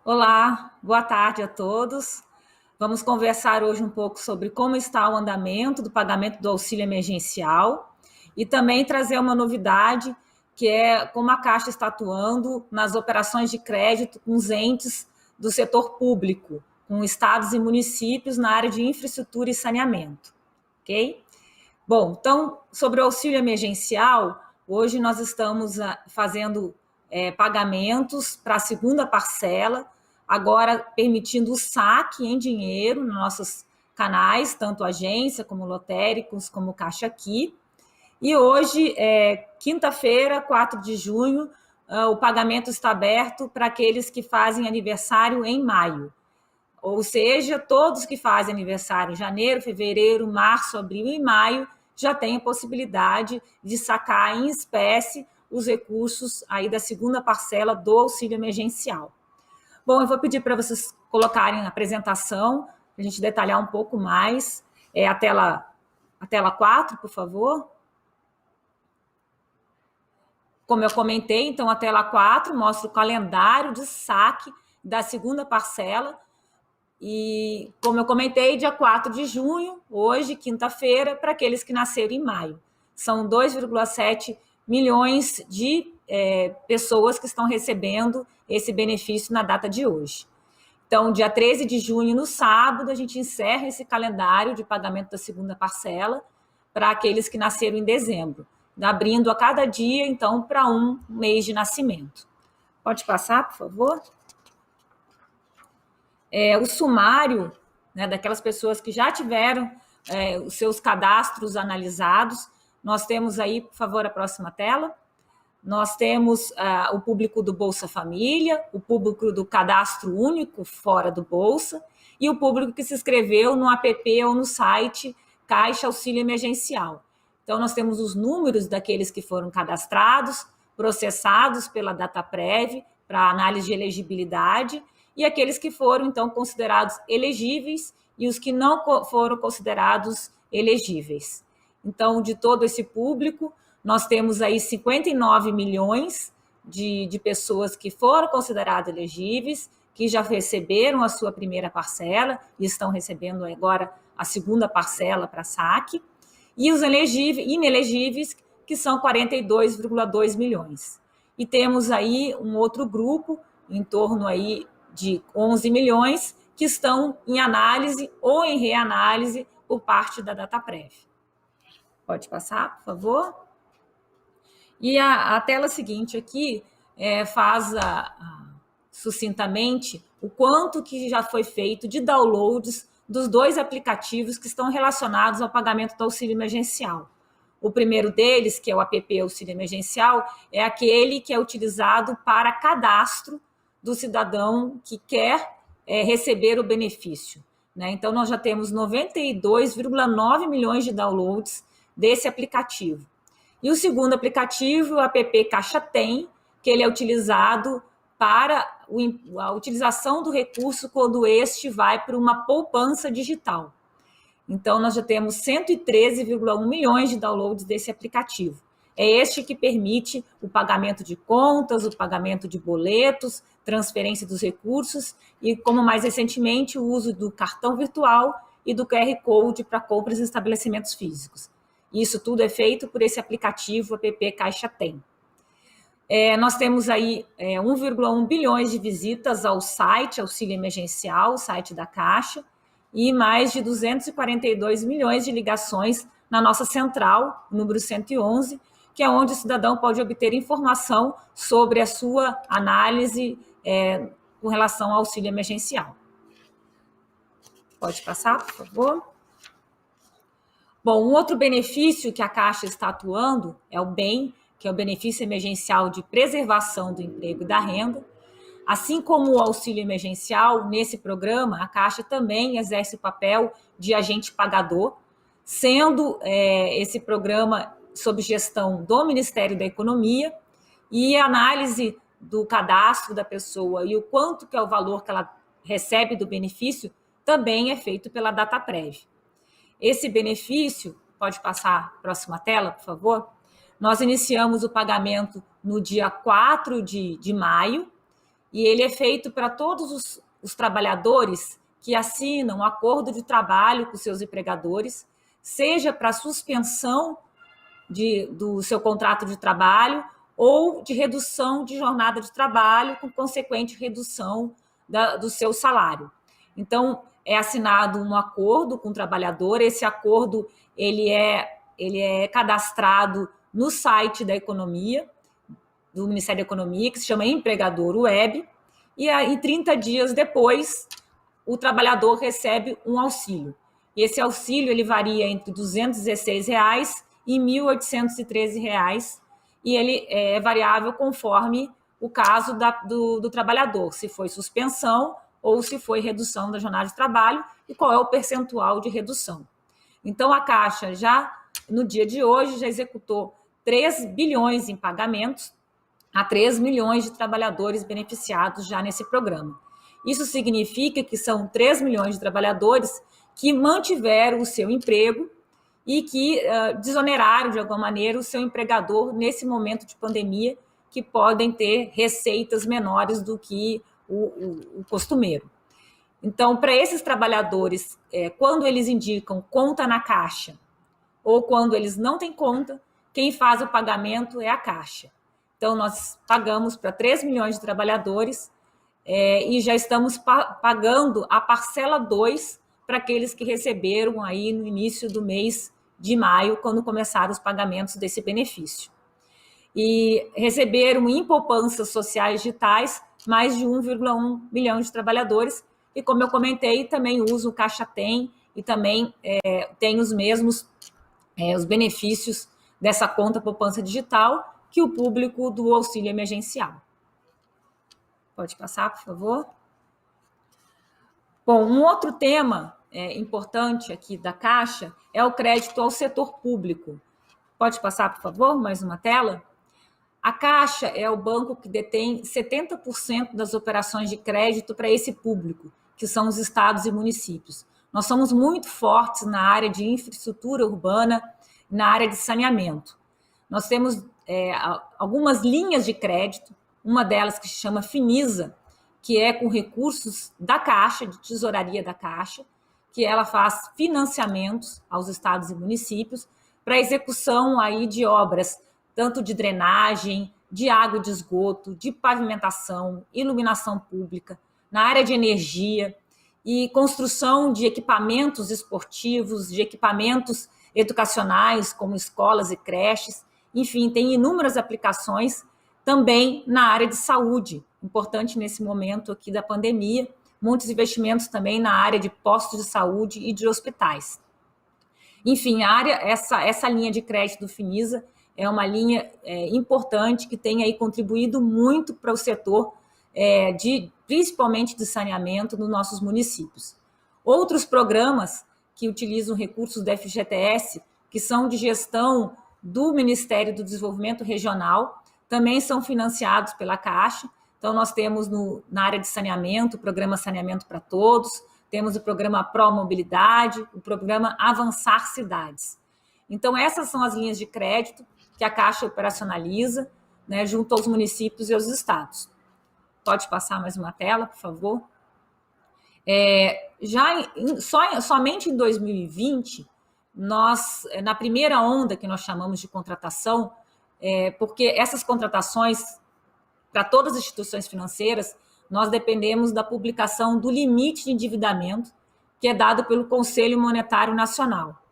Olá, boa tarde a todos. Vamos conversar hoje um pouco sobre como está o andamento do pagamento do auxílio emergencial e também trazer uma novidade, que é como a Caixa está atuando nas operações de crédito com os entes do setor público, com estados e municípios na área de infraestrutura e saneamento, ok? Bom, então, sobre o auxílio emergencial, hoje nós estamos fazendo pagamentos para a segunda parcela, agora permitindo o saque em dinheiro nos nossos canais, tanto agência como lotéricos, como Caixa Aqui. E hoje, quinta-feira, 4 de junho, o pagamento está aberto para aqueles que fazem aniversário em maio. Ou seja, todos que fazem aniversário em janeiro, fevereiro, março, abril e maio já têm a possibilidade de sacar em espécie os recursos aí da segunda parcela do auxílio emergencial. Bom, eu vou pedir para vocês colocarem a apresentação, para a gente detalhar um pouco mais. A tela 4, por favor. Como eu comentei, então a tela 4 mostra o calendário de saque da segunda parcela. E, como eu comentei, dia 4 de junho, hoje, quinta-feira, para aqueles que nasceram em maio. São 2,7 milhões de pessoas que estão recebendo esse benefício na data de hoje. Então, dia 13 de junho, no sábado, a gente encerra esse calendário de pagamento da segunda parcela para aqueles que nasceram em dezembro, abrindo a cada dia, então, para um mês de nascimento. Pode passar, por favor? O sumário, né, daquelas pessoas que já tiveram os seus cadastros analisados. Nós temos aí, por favor, a próxima tela. Nós temos o público do Bolsa Família, o público do Cadastro Único fora do Bolsa e o público que se inscreveu no app ou no site Caixa Auxílio Emergencial. Então, nós temos os números daqueles que foram cadastrados, processados pela Dataprev para análise de elegibilidade e aqueles que foram, então, considerados elegíveis e os que não foram considerados elegíveis. Então, de todo esse público, nós temos aí 59 milhões de pessoas que foram consideradas elegíveis, que já receberam a sua primeira parcela e estão recebendo agora a segunda parcela para saque, e os inelegíveis, que são 42,2 milhões. E temos aí um outro grupo, em torno aí de 11 milhões, que estão em análise ou em reanálise por parte da Dataprev. Pode passar, por favor? E a tela seguinte aqui faz sucintamente o quanto que já foi feito de downloads dos dois aplicativos que estão relacionados ao pagamento do auxílio emergencial. O primeiro deles, que é o app Auxílio Emergencial, é aquele que é utilizado para cadastro do cidadão que quer receber o benefício, né? Então, nós já temos 92,9 milhões de downloads desse aplicativo. E o segundo aplicativo, o app Caixa Tem, que ele é utilizado para a utilização do recurso quando este vai para uma poupança digital. Então, nós já temos 113,1 milhões de downloads desse aplicativo. É este que permite o pagamento de contas, o pagamento de boletos, transferência dos recursos e, como mais recentemente, o uso do cartão virtual e do QR Code para compras em estabelecimentos físicos. Isso tudo é feito por esse aplicativo app Caixa Tem. Nós temos aí 1,1 bilhões de visitas ao site Auxílio Emergencial, o site da Caixa, e mais de 242 milhões de ligações na nossa central, número 111, que é onde o cidadão pode obter informação sobre a sua análise com relação ao auxílio emergencial. Pode passar, por favor? Bom, um outro benefício que a Caixa está atuando é o BEM, que é o Benefício Emergencial de Preservação do Emprego e da Renda. Assim como o auxílio emergencial, nesse programa, a Caixa também exerce o papel de agente pagador, sendo esse programa sob gestão do Ministério da Economia, e a análise do cadastro da pessoa e o quanto que é o valor que ela recebe do benefício também é feito pela Dataprev. Esse benefício, pode passar a próxima tela, por favor? Nós iniciamos o pagamento no dia 4 de maio, e ele é feito para todos os trabalhadores que assinam um acordo de trabalho com seus empregadores, seja para suspensão do seu contrato de trabalho ou de redução de jornada de trabalho, com consequente redução do seu salário. Então, é assinado um acordo com o trabalhador, esse acordo ele é cadastrado no site da economia, do Ministério da Economia, que se chama Empregador Web, e aí 30 dias depois o trabalhador recebe um auxílio. E esse auxílio ele varia entre R$ 216 e R$ 1.813, e ele é variável conforme o caso do trabalhador, se foi suspensão ou se foi redução da jornada de trabalho e qual é o percentual de redução. Então, a Caixa já, no dia de hoje, já executou 3 bilhões em pagamentos a 3 milhões de trabalhadores beneficiados já nesse programa. Isso significa que são 3 milhões de trabalhadores que mantiveram o seu emprego e que desoneraram, de alguma maneira, o seu empregador nesse momento de pandemia, que podem ter receitas menores do que o costumeiro. Então, para esses trabalhadores, quando eles indicam conta na Caixa ou quando eles não têm conta, quem faz o pagamento é a Caixa. Então, nós pagamos para 3 milhões de trabalhadores e já estamos pagando a parcela 2 para aqueles que receberam aí no início do mês de maio, quando começaram os pagamentos desse benefício. E receberam em poupanças sociais digitais mais de 1,1 milhão de trabalhadores, e como eu comentei, também usa o Caixa Tem e também tem os mesmos os benefícios dessa conta poupança digital que o público do auxílio emergencial. Pode passar, por favor. Bom, um outro tema importante aqui da Caixa é o crédito ao setor público. Pode passar, por favor, mais uma tela? A Caixa é o banco que detém 70% das operações de crédito para esse público, que são os estados e municípios. Nós somos muito fortes na área de infraestrutura urbana, na área de saneamento. Nós temos algumas linhas de crédito, uma delas que se chama Finisa, que é com recursos da Caixa, de tesouraria da Caixa, que ela faz financiamentos aos estados e municípios para execução aí de obras, tanto de drenagem, de água e de esgoto, de pavimentação, iluminação pública, na área de energia e construção de equipamentos esportivos, de equipamentos educacionais, como escolas e creches. Enfim, tem inúmeras aplicações também na área de saúde, importante nesse momento aqui da pandemia, muitos investimentos também na área de postos de saúde e de hospitais. Enfim, essa linha de crédito do Finisa é uma linha importante que tem aí contribuído muito para o setor principalmente de saneamento nos nossos municípios. Outros programas que utilizam recursos da FGTS, que são de gestão do Ministério do Desenvolvimento Regional, também são financiados pela Caixa. Então, nós temos na área de saneamento, o programa Saneamento para Todos, temos o programa Pro Mobilidade, o programa Avançar Cidades. Então, essas são as linhas de crédito que a Caixa operacionaliza, né, junto aos municípios e aos estados. Pode passar mais uma tela, por favor. Somente em 2020, nós, na primeira onda que nós chamamos de contratação, porque essas contratações, para todas as instituições financeiras, nós dependemos da publicação do limite de endividamento, que é dado pelo Conselho Monetário Nacional.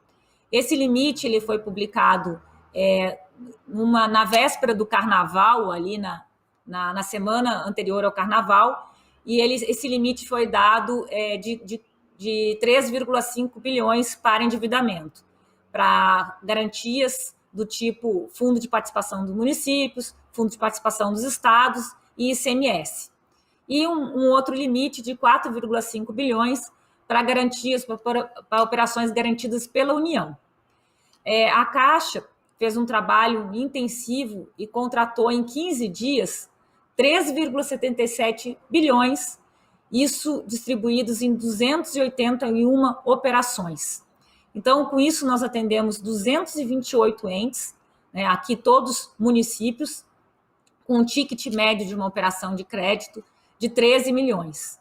Esse limite ele foi publicado na véspera do Carnaval, ali na semana anterior ao Carnaval, e esse limite foi dado de 3,5 bilhões para endividamento, para garantias do tipo Fundo de Participação dos Municípios, Fundo de Participação dos Estados e ICMS. E um outro limite de 4,5 bilhões para garantias, para operações garantidas pela União. A Caixa fez um trabalho intensivo e contratou em 15 dias 3,77 bilhões, isso distribuídos em 281 operações. Então, com isso, nós atendemos 228 entes, né, aqui todos municípios, com um ticket médio de uma operação de crédito de 13 milhões.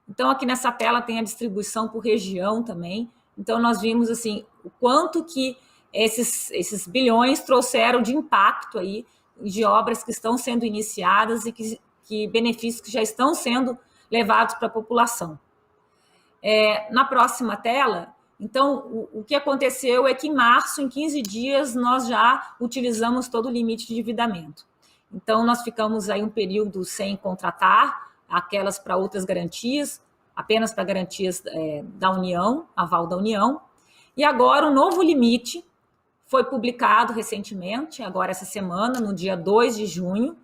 Então, aqui nessa tela tem a distribuição por região também. Então, nós vimos assim, o quanto que esses bilhões trouxeram de impacto aí de obras que estão sendo iniciadas e que benefícios que já estão sendo levados para a população. Na próxima tela, então, o que aconteceu é que em março, em 15 dias, nós já utilizamos todo o limite de endividamento. Então, nós ficamos aí um período sem contratar aquelas para outras garantias, apenas para garantias da União, aval da União. E agora o novo limite foi publicado recentemente, agora essa semana, no dia 2 de junho,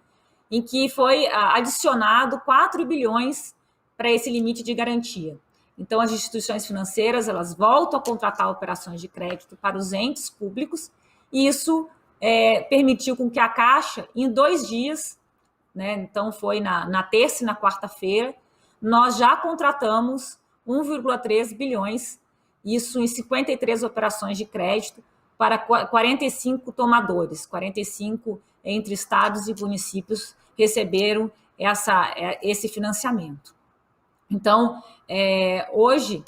em que foi adicionado 4 bilhões para esse limite de garantia. Então, as instituições financeiras elas voltam a contratar operações de crédito para os entes públicos, e isso permitiu com que a Caixa, em 2 dias, né, então foi na terça e na quarta-feira, nós já contratamos 1,3 bilhões, isso em 53 operações de crédito, para 45 tomadores, 45 entre estados e municípios receberam esse financiamento. Então, hoje,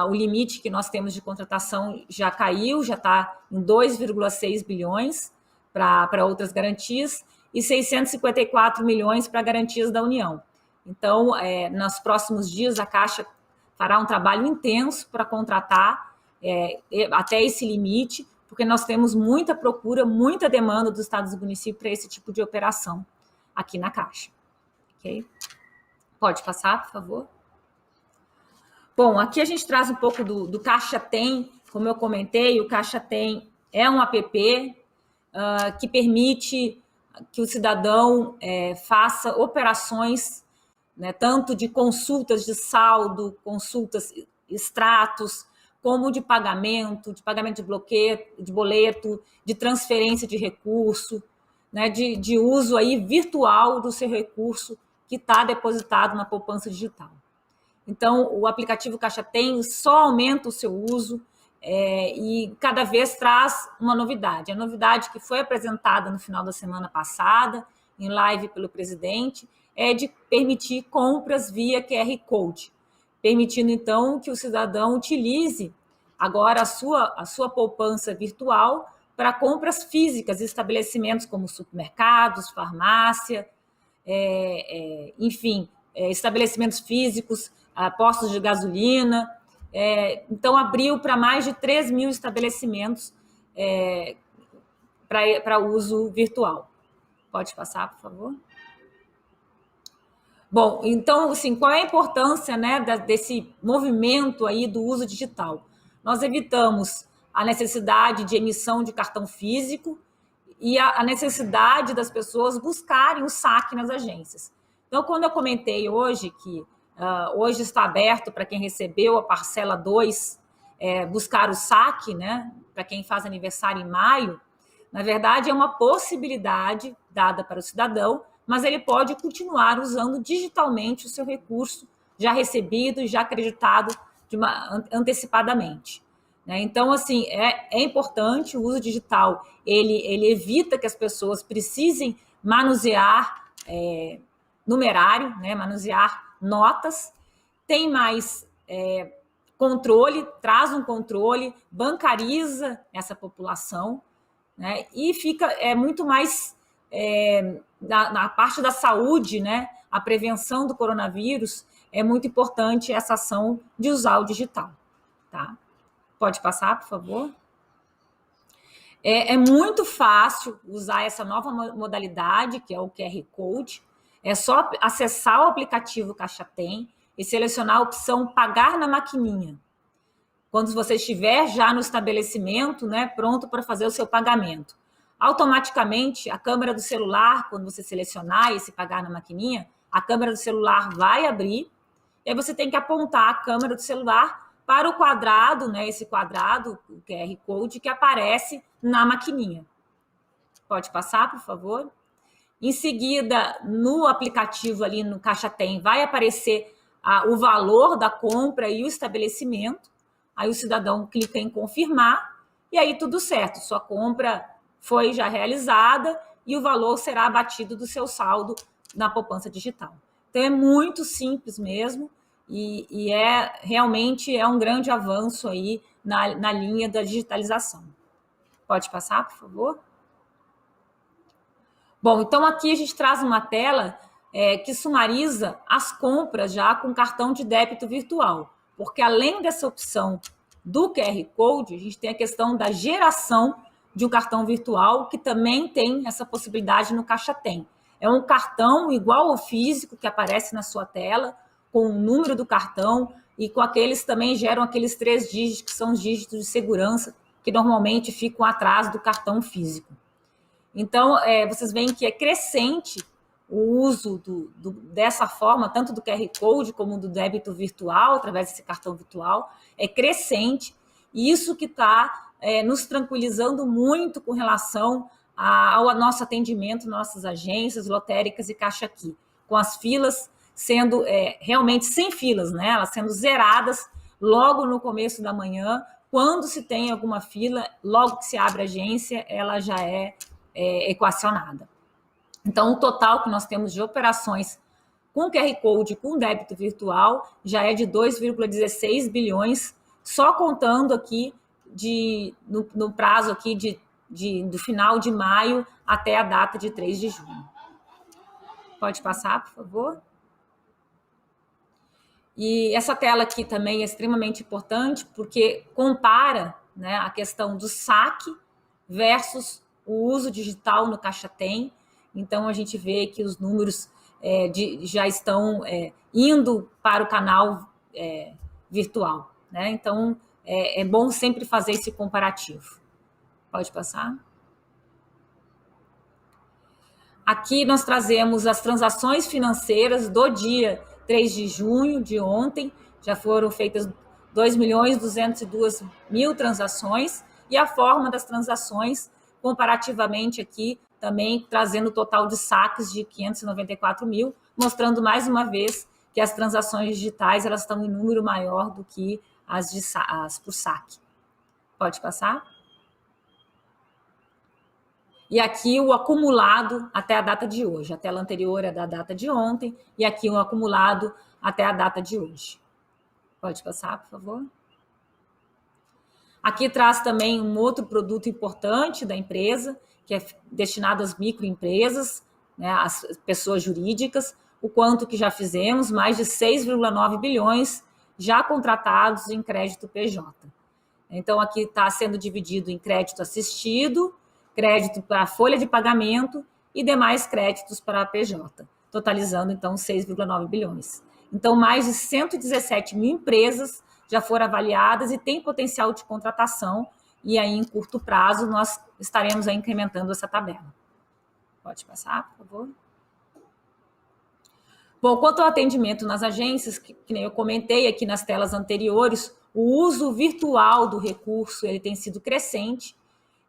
o limite que nós temos de contratação já caiu, já está em 2,6 bilhões para outras garantias e 654 milhões para garantias da União. Então, nos próximos dias, a Caixa fará um trabalho intenso para contratar até esse limite, porque nós temos muita procura, muita demanda dos estados e municípios para esse tipo de operação aqui na Caixa. Okay? Pode passar, por favor? Bom, aqui a gente traz um pouco do Caixa Tem. Como eu comentei, o Caixa Tem é um app que permite que o cidadão faça operações, né, tanto de consultas de saldo, consultas extratos, como de pagamento de boleto, de transferência de recurso, né, de uso aí virtual do seu recurso que está depositado na poupança digital. Então, o aplicativo Caixa Tem só aumenta o seu uso e cada vez traz uma novidade. A novidade que foi apresentada no final da semana passada, em live pelo presidente, é de permitir compras via QR Code, permitindo, então, que o cidadão utilize agora a sua poupança virtual para compras físicas, estabelecimentos como supermercados, farmácia, enfim, estabelecimentos físicos, postos de gasolina. Então, abriu para mais de 3 mil estabelecimentos para uso virtual. Pode passar, por favor? Bom, então, assim, qual é a importância, né, desse movimento aí do uso digital? Nós evitamos a necessidade de emissão de cartão físico e a necessidade das pessoas buscarem o saque nas agências. Então, quando eu comentei hoje que hoje está aberto para quem recebeu a parcela 2 buscar o saque, né, para quem faz aniversário em maio, na verdade é uma possibilidade dada para o cidadão, mas ele pode continuar usando digitalmente o seu recurso já recebido e já acreditado antecipadamente. Né? Então, assim, é importante o uso digital, ele evita que as pessoas precisem manusear numerário, né? Manusear notas, tem mais controle, traz um controle, bancariza essa população, né? E fica muito mais na parte da saúde, né? A prevenção do coronavírus, é muito importante essa ação de usar o digital. Tá? Pode passar, por favor? É muito fácil usar essa nova modalidade, que é o QR Code. É só acessar o aplicativo Caixa Tem e selecionar a opção Pagar na Maquininha. Quando você estiver já no estabelecimento, né, pronto para fazer o seu pagamento. Automaticamente, a câmera do celular, quando você selecionar esse Pagar na Maquininha, a câmera do celular vai abrir, e aí você tem que apontar a câmera do celular para o quadrado, né, esse quadrado, o QR Code, que aparece na maquininha. Pode passar, por favor? Em seguida, no aplicativo ali no Caixa Tem, vai aparecer o valor da compra e o estabelecimento. Aí o cidadão clica em confirmar e aí tudo certo. Sua compra foi já realizada e o valor será abatido do seu saldo na poupança digital. Então, é muito simples mesmo e realmente é um grande avanço aí na linha da digitalização. Pode passar, por favor? Bom, então aqui a gente traz uma tela que sumariza as compras já com cartão de débito virtual, porque além dessa opção do QR Code, a gente tem a questão da geração de um cartão virtual, que também tem essa possibilidade no Caixa Tem. É um cartão igual ao físico que aparece na sua tela, com o número do cartão e com aqueles também geram aqueles 3 dígitos, que são os dígitos de segurança, que normalmente ficam atrás do cartão físico. Então, vocês veem que é crescente o uso dessa forma, tanto do QR Code como do débito virtual, através desse cartão virtual, é crescente. E isso que está nos tranquilizando muito com relação ao nosso atendimento, nossas agências lotéricas e Caixa Aqui, com as filas sendo realmente sem filas, né? Elas sendo zeradas logo no começo da manhã. Quando se tem alguma fila, logo que se abre a agência, ela já é equacionada. Então, o total que nós temos de operações com QR Code, com débito virtual, já é de 2,16 bilhões, só contando aqui no prazo aqui do final de maio até a data de 3 de junho. Pode passar, por favor? E essa tela aqui também é extremamente importante, porque compara, né, a questão do saque versus o uso digital no Caixa Tem. Então, a gente vê que os números já estão indo para o canal virtual, né? Então, é bom sempre fazer esse comparativo. Pode passar? Aqui nós trazemos as transações financeiras do dia 3 de junho, de ontem. Já foram feitas 2.202.000 transações. E a forma das transações, comparativamente aqui, também trazendo o total de saques de 594 mil, mostrando mais uma vez que as transações digitais elas estão em número maior do que as por saque. Pode passar? E aqui o acumulado até a data de hoje. A tela anterior é da data de ontem e aqui o acumulado até a data de hoje. Pode passar, por favor? Aqui traz também um outro produto importante da empresa, que é destinado às microempresas, né, às pessoas jurídicas, o quanto que já fizemos, mais de 6,9 bilhões já contratados em crédito PJ. Então, aqui está sendo dividido em crédito assistido, crédito para folha de pagamento e demais créditos para a PJ, totalizando, então, 6,9 bilhões. Então, mais de 117 mil empresas já foram avaliadas e têm potencial de contratação, e aí, em curto prazo, nós estaremos aí incrementando essa tabela. Pode passar, por favor? Bom, quanto ao atendimento nas agências, que nem eu comentei aqui nas telas anteriores, o uso virtual do recurso ele tem sido crescente,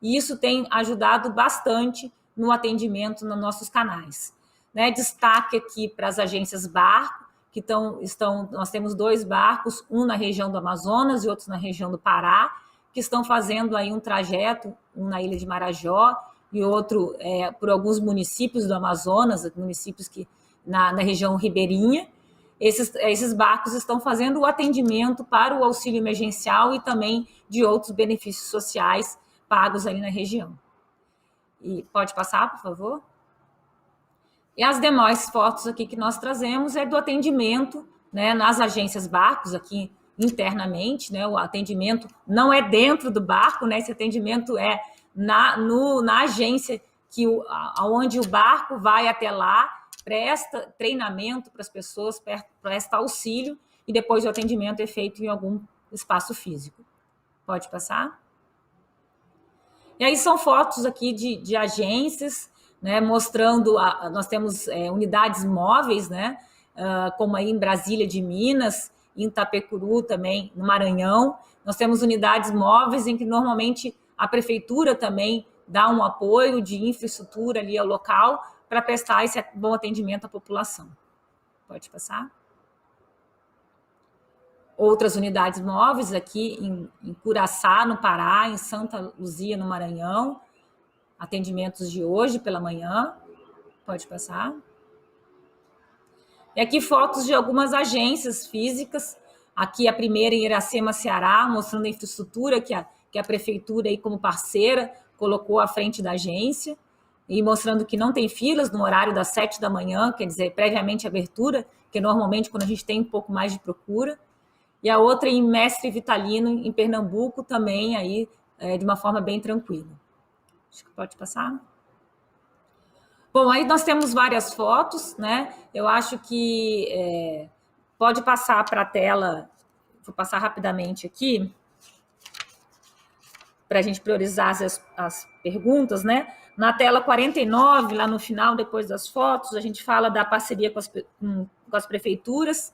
e isso tem ajudado bastante no atendimento nos nossos canais. Né? Destaque aqui para as agências barco, que nós temos 2 barcos, um na região do Amazonas e outro na região do Pará, que estão fazendo aí um trajeto, um na ilha de Marajó e outro por alguns municípios do Amazonas, municípios que na região ribeirinha. Esses barcos estão fazendo o atendimento para o auxílio emergencial e também de outros benefícios sociais pagos ali na região. E pode passar, por favor? E as demais fotos aqui que nós trazemos é do atendimento, né, nas agências barcos aqui internamente, né, o atendimento não é dentro do barco, né, esse atendimento é na agência onde o barco vai até lá, presta treinamento para as pessoas, presta auxílio e depois o atendimento é feito em algum espaço físico. Pode passar? E aí são fotos aqui de agências, né, mostrando, nós temos unidades móveis, né, como aí em Brasília de Minas, em Itapecuru também, no Maranhão. Nós temos unidades móveis em que normalmente a prefeitura também dá um apoio de infraestrutura ali ao local para prestar esse bom atendimento à população. Pode passar? Outras unidades móveis aqui em Curaçá, no Pará, em Santa Luzia, no Maranhão. Atendimentos de hoje pela manhã. Pode passar. E aqui fotos de algumas agências físicas. Aqui a primeira em Iracema, Ceará, mostrando a infraestrutura que a prefeitura, aí, como parceira, colocou à frente da agência, e mostrando que não tem filas no horário das 7 da manhã, quer dizer, previamente abertura, que normalmente quando a gente tem um pouco mais de procura. E a outra em Mestre Vitalino, em Pernambuco, também aí de uma forma bem tranquila. Acho que pode passar. Bom, aí nós temos várias fotos, né? Eu acho que pode passar para a tela, vou passar rapidamente aqui, para a gente priorizar as perguntas, né? Na tela 49, lá no final, depois das fotos, a gente fala da parceria com as prefeituras,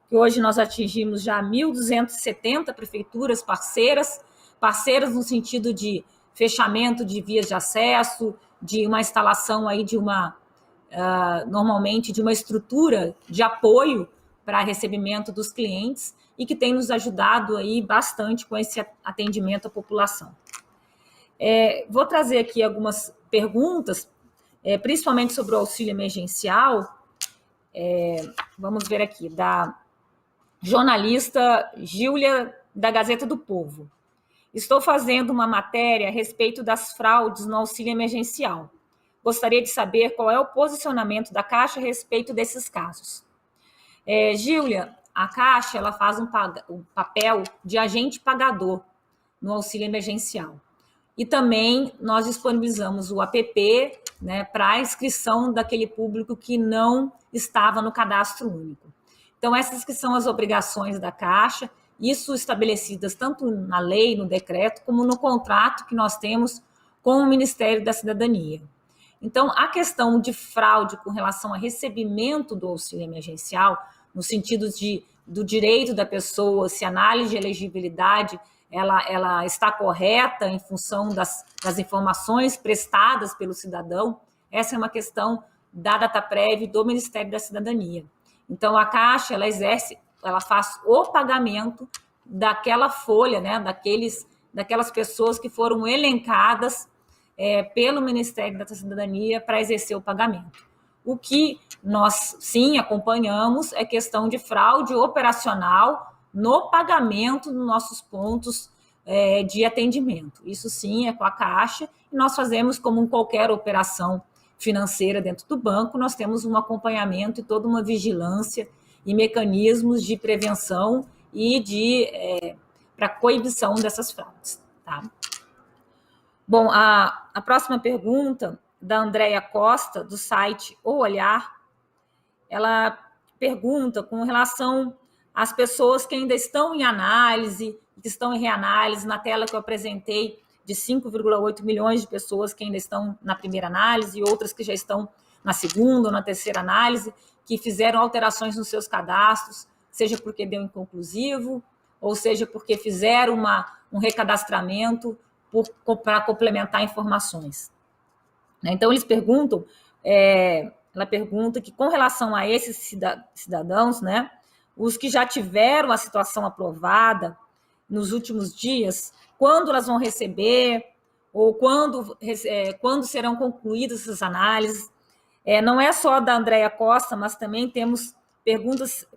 que hoje nós atingimos já 1.270 prefeituras parceiras no sentido de fechamento de vias de acesso, de uma instalação aí de normalmente de uma estrutura de apoio para recebimento dos clientes e que tem nos ajudado aí bastante com esse atendimento à população. Vou trazer aqui algumas perguntas, principalmente sobre o auxílio emergencial. Vamos ver aqui, da jornalista Gíulia, da Gazeta do Povo. Estou fazendo uma matéria a respeito das fraudes no auxílio emergencial. Gostaria de saber qual é o posicionamento da Caixa a respeito desses casos. Gíulia, a Caixa ela faz um papel de agente pagador no auxílio emergencial. E também nós disponibilizamos o app, né, para a inscrição daquele público que não estava no cadastro único. Então, essas que são as obrigações da Caixa, isso estabelecidas tanto na lei, no decreto, como no contrato que nós temos com o Ministério da Cidadania. Então, a questão de fraude com relação ao recebimento do auxílio emergencial, no sentido do direito da pessoa, se a análise de elegibilidade ela está correta em função das informações prestadas pelo cidadão, essa é uma questão da DataPrev do Ministério da Cidadania. Então, a Caixa, ela faz o pagamento daquela folha, né, daquelas pessoas que foram elencadas pelo Ministério da Cidadania para exercer o pagamento. O que nós, sim, acompanhamos é questão de fraude operacional no pagamento dos nossos pontos de atendimento. Isso, sim, é com a Caixa, e nós fazemos como em qualquer operação financeira dentro do banco, nós temos um acompanhamento e toda uma vigilância e mecanismos de prevenção e para coibição dessas fraudes. Tá? Bom, a próxima pergunta, da Andréia Costa, do site O Olhar, ela pergunta com relação às pessoas que ainda estão em análise, que estão em reanálise, na tela que eu apresentei, de 5,8 milhões de pessoas que ainda estão na primeira análise e outras que já estão na segunda ou na terceira análise, que fizeram alterações nos seus cadastros, seja porque deu inconclusivo, ou seja porque fizeram um recadastramento para complementar informações. Então, eles perguntam, ela pergunta que com relação a esses cidadãos, né, os que já tiveram a situação aprovada nos últimos dias, quando elas vão receber, ou quando serão concluídas essas análises. Não é só da Andréia Costa, mas também temos perguntas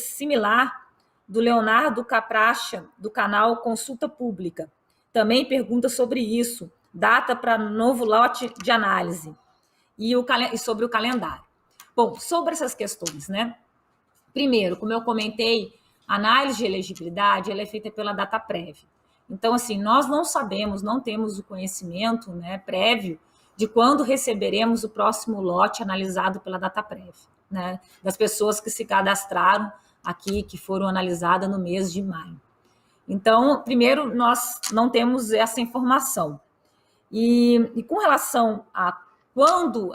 similar do Leonardo Capracha, do canal Consulta Pública. Também pergunta sobre isso, data para novo lote de análise e sobre o calendário. Bom, sobre essas questões, né? Primeiro, como eu comentei, a análise de elegibilidade ela é feita pela DataPrev. Então, assim, nós não sabemos, não temos o conhecimento, né, prévio de quando receberemos o próximo lote analisado pela DataPrev, né, das pessoas que se cadastraram aqui, que foram analisadas no mês de maio. Então, primeiro, nós não temos essa informação. E com relação a quando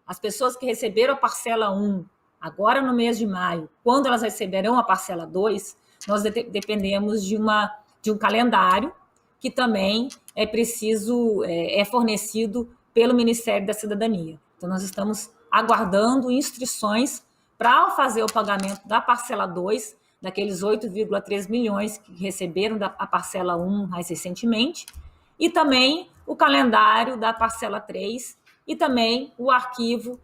as pessoas que receberam a parcela 1, agora no mês de maio, quando elas receberão a parcela 2, nós dependemos de um calendário que também é fornecido pelo Ministério da Cidadania. Então, nós estamos aguardando instruções para fazer o pagamento da parcela 2, daqueles 8,3 milhões que receberam a parcela 1 mais recentemente, e também o calendário da parcela 3 e também o arquivo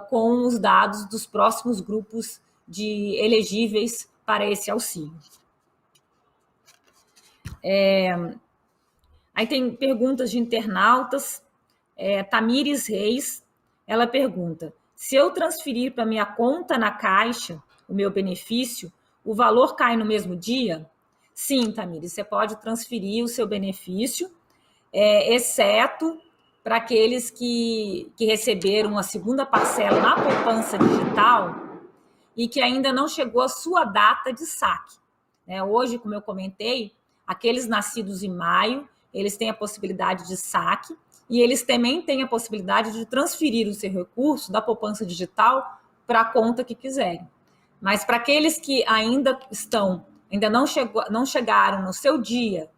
com os dados dos próximos grupos de elegíveis para esse auxílio. Aí tem perguntas de internautas. Tamires Reis, ela pergunta: se eu transferir para minha conta na Caixa o meu benefício, o valor cai no mesmo dia? Sim, Tamires, você pode transferir o seu benefício, exceto para aqueles que receberam a segunda parcela na poupança digital e que ainda não chegou a sua data de saque. Hoje, como eu comentei, aqueles nascidos em maio, eles têm a possibilidade de saque e eles também têm a possibilidade de transferir o seu recurso da poupança digital para a conta que quiserem. Mas para aqueles que ainda não chegaram no seu dia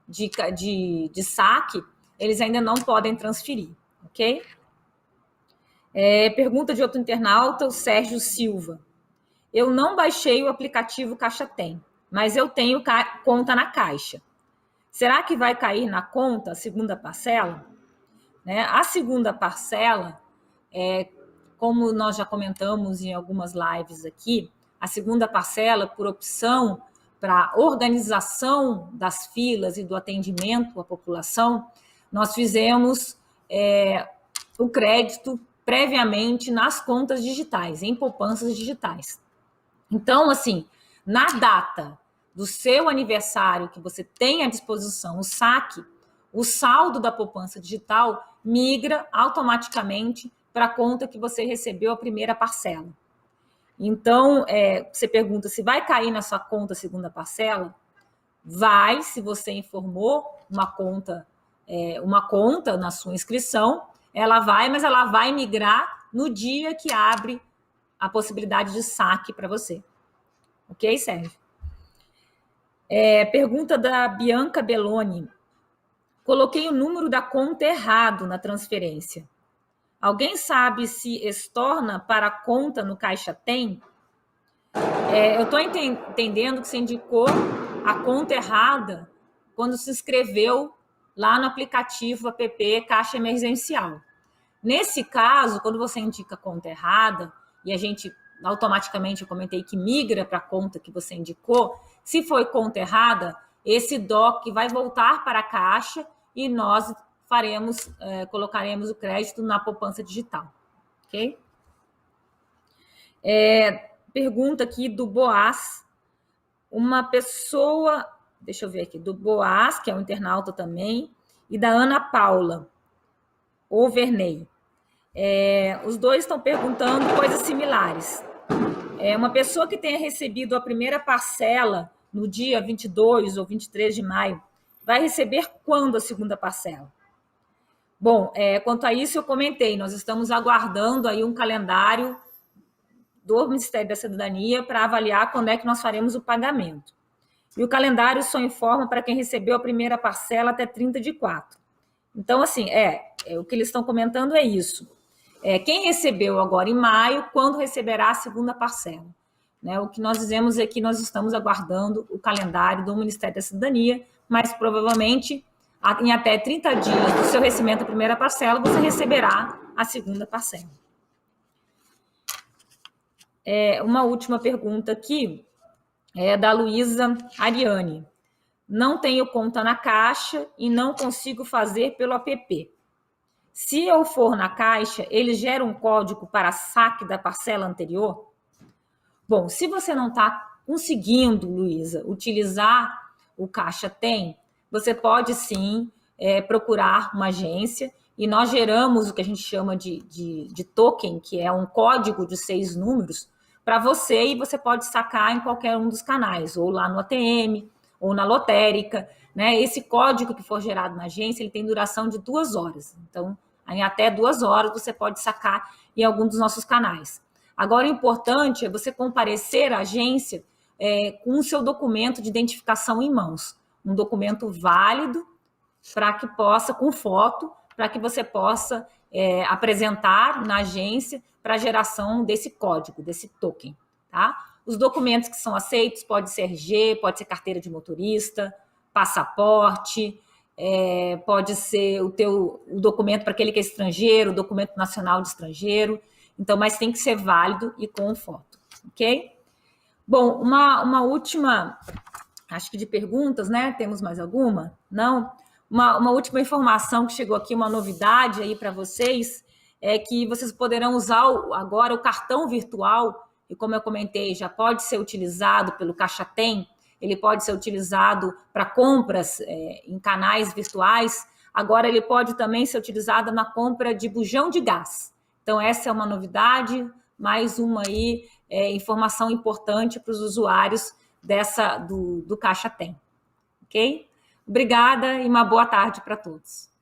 de saque, eles ainda não podem transferir, ok? Pergunta de outro internauta, o Sérgio Silva. Eu não baixei o aplicativo Caixa Tem, mas eu tenho conta na Caixa. Será que vai cair na conta a segunda parcela? A segunda parcela, como nós já comentamos em algumas lives aqui, a segunda parcela, por opção para organização das filas e do atendimento à população, nós fizemos o crédito previamente nas contas digitais, em poupanças digitais. Então, assim, na data do seu aniversário que você tem à disposição o saque, o saldo da poupança digital migra automaticamente para a conta que você recebeu a primeira parcela. Então, você pergunta se vai cair na sua conta a segunda parcela? Vai, se você informou uma conta na sua inscrição, ela vai, mas ela vai migrar no dia que abre a possibilidade de saque para você. Ok, Sérgio? Pergunta da Bianca Belloni. Coloquei o número da conta errado na transferência. Alguém sabe se estorna para a conta no Caixa Tem? Eu estou entendendo que você indicou a conta errada quando se inscreveu lá no aplicativo app Caixa Emergencial. Nesse caso, quando você indica a conta errada, e a gente automaticamente, eu comentei que migra para a conta que você indicou, se foi conta errada, esse DOC vai voltar para a Caixa e nós colocaremos o crédito na poupança digital. Ok? Pergunta aqui do Boaz. Uma pessoa, deixa eu ver aqui, do Boaz, que é um internauta também, e da Ana Paula Overney. Os dois estão perguntando coisas similares. Uma pessoa que tenha recebido a primeira parcela no dia 22 ou 23 de maio, vai receber quando a segunda parcela? Bom, quanto a isso eu comentei, nós estamos aguardando aí um calendário do Ministério da Cidadania para avaliar quando é que nós faremos o pagamento. E o calendário só informa para quem recebeu a primeira parcela até 30/4. Então, assim, o que eles estão comentando é isso. Quem recebeu agora em maio, quando receberá a segunda parcela? O que nós dizemos é que nós estamos aguardando o calendário do Ministério da Cidadania, mas provavelmente em até 30 dias do seu recebimento da primeira parcela, você receberá a segunda parcela. Uma última pergunta aqui é da Luísa Ariane. Não tenho conta na Caixa e não consigo fazer pelo app. Se eu for na Caixa, ele gera um código para saque da parcela anterior? Bom, se você não está conseguindo, Luísa, utilizar o Caixa Tem, você pode sim procurar uma agência e nós geramos o que a gente chama de token, que é um código de 6 números, para você, e você pode sacar em qualquer um dos canais, ou lá no ATM, ou na lotérica. Esse código que for gerado na agência, ele tem duração de 2 horas. Então, em até 2 horas, você pode sacar em algum dos nossos canais. Agora, o importante é você comparecer à agência com o seu documento de identificação em mãos. Um documento válido, para que possa, com foto, para que você possa apresentar na agência para a geração desse código, desse token. Tá? Os documentos que são aceitos pode ser RG, pode ser carteira de motorista, passaporte, pode ser o documento para aquele que é estrangeiro, o documento nacional de estrangeiro. Então, mas tem que ser válido e com foto, ok? Bom, uma última, acho que de perguntas, né? Temos mais alguma? Não? Uma última informação que chegou aqui, uma novidade aí para vocês, é que vocês poderão usar agora o cartão virtual, e como eu comentei, já pode ser utilizado pelo Caixa Tem, ele pode ser utilizado para compras em canais virtuais, agora ele pode também ser utilizado na compra de bujão de gás. Então, essa é uma novidade, mais uma aí, informação importante para os usuários do Caixa Tem. Ok? Obrigada e uma boa tarde para todos.